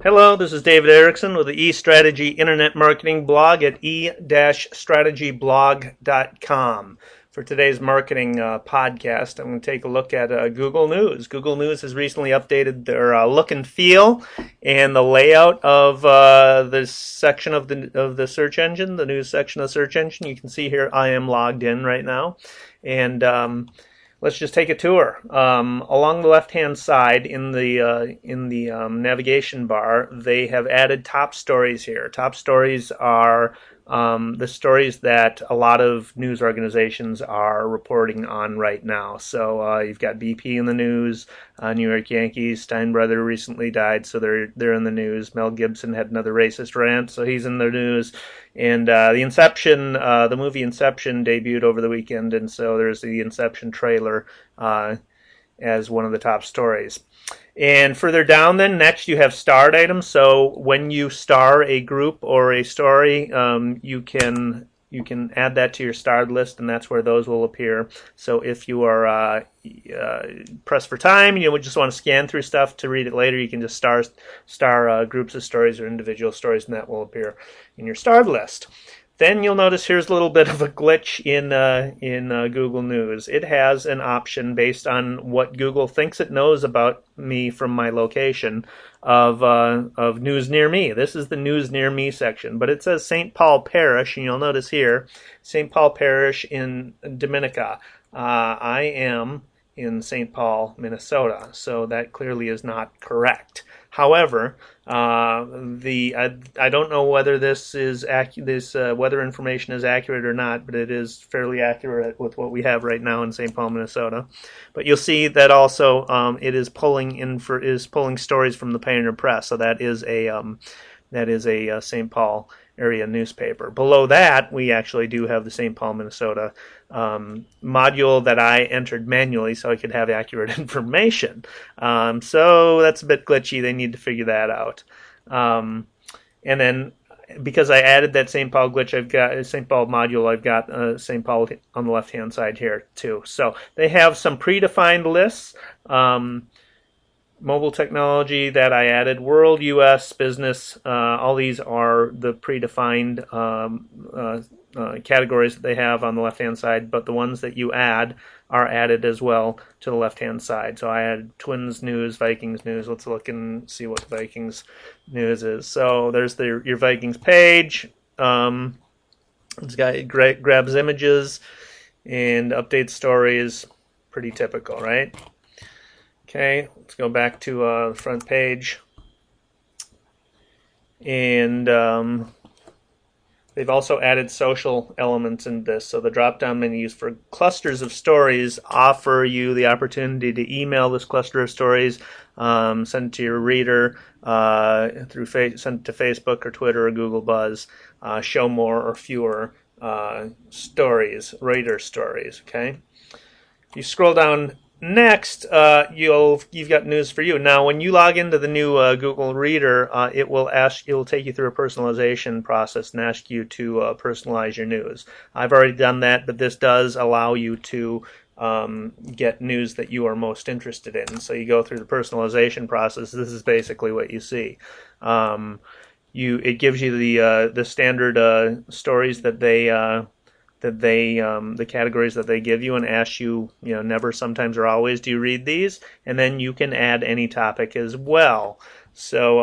Hello, this is David Erickson with the eStrategy Internet Marketing blog at e-strategyblog.com. For today's marketing podcast, I'm going to take a look at Google News. Google News has recently updated their look and feel and the layout of this section of the search engine, the news section of the search engine. You can see here I am logged in right now, and let's just take a tour. Along the left-hand side in the navigation bar, they have added top stories here. Top stories are the stories that a lot of news organizations are reporting on right now. So you've got BP in the news, New York Yankees, Steinbrenner recently died, so they're in the news. Mel Gibson had another racist rant, so he's in the news. And the movie Inception debuted over the weekend, and so there's the Inception trailer as one of the top stories. And further down then, next you have starred items. So when you star a group or a story, you can add that to your starred list, and that's where those will appear. So if you are pressed for time and you just want to scan through stuff to read it later, you can just star groups of stories or individual stories, and that will appear in your starred list. Then you'll notice here's a little bit of a glitch in Google News. It has an option based on what Google thinks it knows about me from my location of news near me. This is the news near me section, but it says St. Paul Parish, and you'll notice here St. Paul Parish in Dominica. I am in St. Paul, Minnesota, so that clearly is not correct. However, I don't know whether this weather information is accurate or not, but it is fairly accurate with what we have right now in St. Paul, Minnesota. But you'll see that also it is pulling stories from the Pioneer Press, so that is a St. Paul area newspaper. Below that, we actually do have the St. Paul, Minnesota module that I entered manually so I could have accurate information. So that's a bit glitchy. They need to figure that out. And then because I added that St. Paul glitch, I've got St. Paul module. I've got St. Paul on the left-hand side here too. So they have some predefined lists. Mobile technology that I added, world, U.S., business, all these are the predefined categories that they have on the left-hand side, but the ones that you add are added as well to the left-hand side. So I added Twins news, Vikings news. Let's look and see what the Vikings news is. So there's your Vikings page. It's got grabs images and updates stories. Pretty typical, right? Okay, let's go back to the front page. And they've also added social elements in this. So the drop-down menus for clusters of stories offer you the opportunity to email this cluster of stories, send it to your reader, send it to Facebook or Twitter or Google Buzz, show more or fewer stories, reader stories, okay? If you scroll down next, you've got news for you. Now, when you log into the new Google Reader, it will take you through a personalization process and ask you to personalize your news. I've already done that, but this does allow you to get news that you are most interested in. So you go through the personalization process. This is basically what you see. It gives you the standard stories that the categories that they give you, and ask you, never, sometimes, or always, do you read these? And then you can add any topic as well. So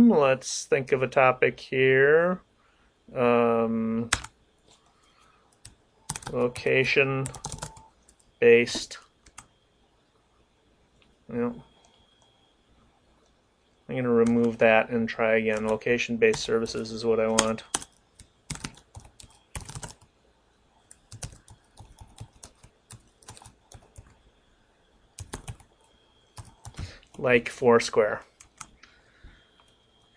let's think of a topic here. Location-based. I'm going to remove that and try again. Location-based services is what I want. Like Foursquare.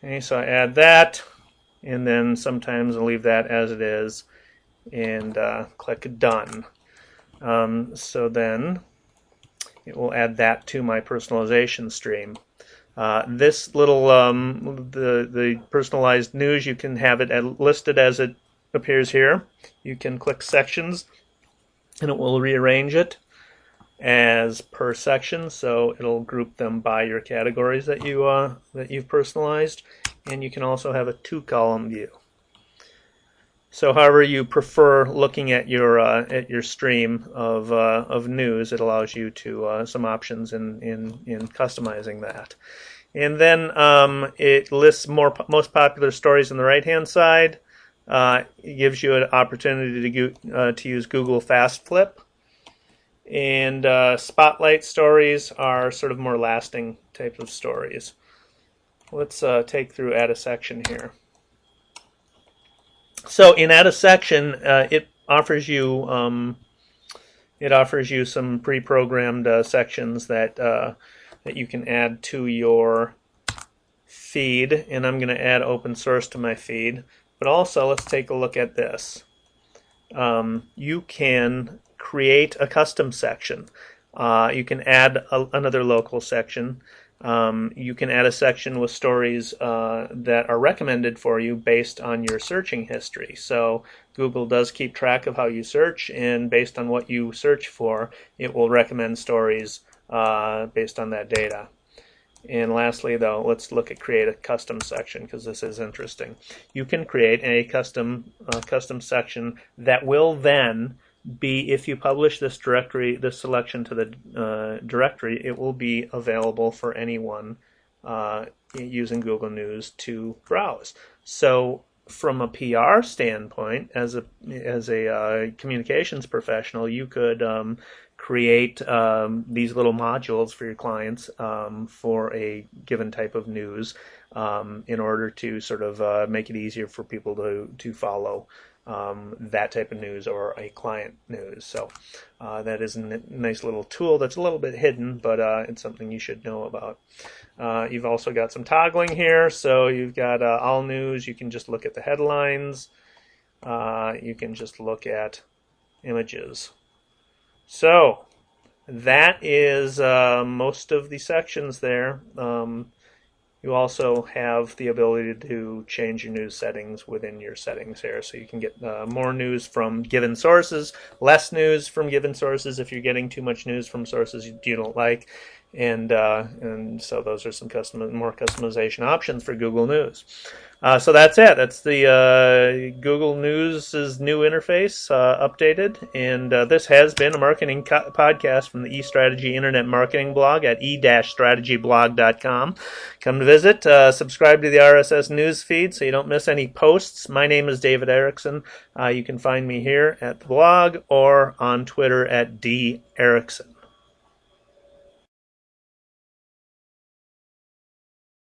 Okay, so I add that, and then sometimes I'll leave that as it is, and click Done. So then it will add that to my personalization stream. This little the personalized news, you can have it listed as it appears here. You can click sections, and it will rearrange it. as per section, so it'll group them by your categories that you've personalized, and you can also have a 2-column view. So, however you prefer looking at your stream of news, it allows you to some options in customizing that. And then it lists most popular stories on the right-hand side. It gives you an opportunity to use Google Fast Flip. And spotlight stories are sort of more lasting type of stories. Let's take through add a section here. So in add a section, it offers you some pre-programmed sections that you can add to your feed, and I'm going to add open source to my feed. But also, let's take a look at this. You can create a custom section. You can add another local section. You can add a section with stories that are recommended for you based on your searching history. So Google does keep track of how you search, and based on what you search for, it will recommend stories based on that data. And lastly, though, let's look at create a custom section, because this is interesting. You can create a custom section that will then be, if you publish this selection to the directory, it will be available for anyone using Google News to browse. So from a PR standpoint, as a communications professional, you could create these little modules for your clients for a given type of news in order to sort of make it easier for people to follow that type of news or a client news. So that is a nice little tool that's a little bit hidden, but it's something you should know about. You've also got some toggling here. So you've got all news. You can just look at the headlines. You can just look at images. So that is most of the sections there. You also have the ability to change your news settings within your settings here. So you can get more news from given sources, less news from given sources if you're getting too much news from sources you don't like. And so those are some more customization options for Google News. So that's it. That's the Google News' new interface updated. And this has been a marketing podcast from the eStrategy Internet Marketing blog at e-strategyblog.com. Come to visit. Subscribe to the RSS news feed so you don't miss any posts. My name is David Erickson. You can find me here at the blog or on Twitter at @derickson.